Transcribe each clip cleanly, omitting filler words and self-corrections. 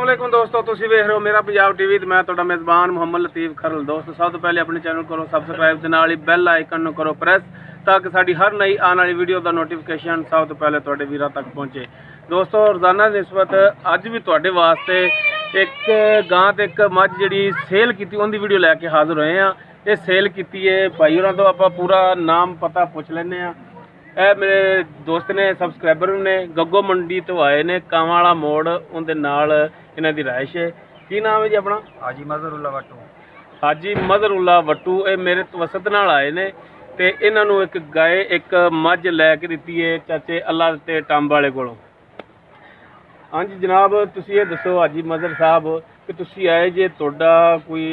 अस्सलाम वालेकुम दोस्तों, तुसी वेख रहे हो मेरा पंजाब टीवी ते मैं तुहाडा मेज़बान मुहम्मद लतीफ़ खरल। दोस्तों सब तो पहले अपने चैनल करो सबसक्राइब ते नाल ही बैल आइकन नूं करो प्रेस ताकि साडी हर नई आने वाली वीडियो का नोटिफिकेशन सब तो पहले तुहाडे वीरां तक पहुँचे। दोस्तों रोज़ाना की निस्बत अज भी तुहाडे वास्ते एक गां ते एक मझ जिहड़ी सेल कीती उहदी वीडियो लैके हाज़र होए हैं। ये सेल कीती है भाई होरां तो आपां पूरा नाम पता पुछ लैंदे आ। ਇਹ मेरे दोस्त ने सबसक्राइबर ने गग्गो मंडी तो आए ने कांवाला मोड़ उनके नाल इन्हां दी राइश है। की नाम है जी अपना? हाजी मजहरुल्ला वट्टू। हाजी मजहरुल्ला वट्टू ये मेरे तवसत नाल आए ने ते इन्हां नूं एक गाय एक मझ लैके दित्ती है चाचे अल्लाह ते टंब वाले कोलों। हाँ जी जनाब, तुसीं ये दसो हाजी मजहर साहब कि तुसीं आए जे तुहाडा कोई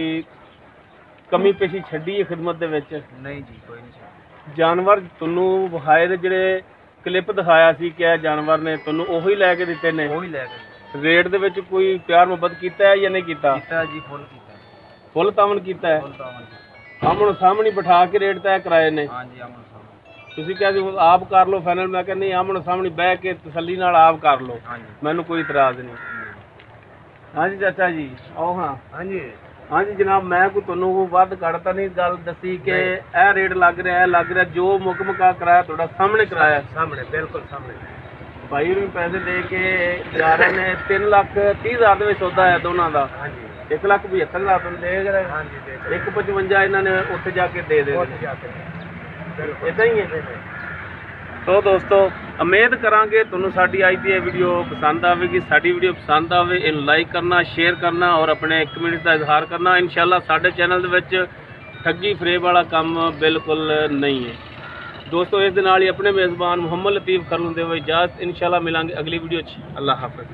कमी पेशी छड्डी है खिदमत दे विच? नहीं जी, कोई नहीं। जानवर तुहानू विखाए दे जिहड़े क्लिप दिखाया सी क्या जानवर ने तुहानू ओही लैके दित्ते ने? ओही लैके। रेट दे विच कोई प्यार मुहब्बत कीता है या नहीं कीता? कीता जी, फुल कीता। फुल तावन कीता है? फुल तावन। आमण सामने बिठा के रेट तय कराए ने? हां जी, आमण सामने। तुसीं क्या सी आप कर लो फाइनल? मैं कहनी आमण सामने बह के तसल्ली नाल आप कर लो। हां जी, मैनू कोई इतराज नहीं। हाँ जी चाचा जी आओ। हाँ हां जी, हाँ जी जनाब, मैं कोई तुहानू वध घट नहीं गल दसी कि यह रेट लग रहा जो मुक मुका कराया तुहाडा सामने कराया? सामने, बिल्कुल सामने। भाई भी पैसे दे के जा रहे ने 3,30,000 में सौदा है दोनों का। हां जी, 1,75,000 दे रहे। हां जी, दे 1,55 इन्होंने उत्थे जाके दे दे इदा ही है। तो दोस्तों उम्मीद करांगे तुहानू साडी अज दी वीडियो पसंद आएगी। साडी वीडियो पसंद आवे इन लाइक करना, शेयर करना और अपने कमेंट्स का इजहार करना। इंशाल्लाह साडे चैनल दे विच ठगी फरेब वाला काम बिल्कुल नहीं है। दोस्तों इस दे नाल ही अपने मेज़बान मुहम्मद लतीफ़ खरल दे इजाज़त। इंशाल्लाह मिलांगे अगली वीडियो। अल्लाह हाफ़िज़।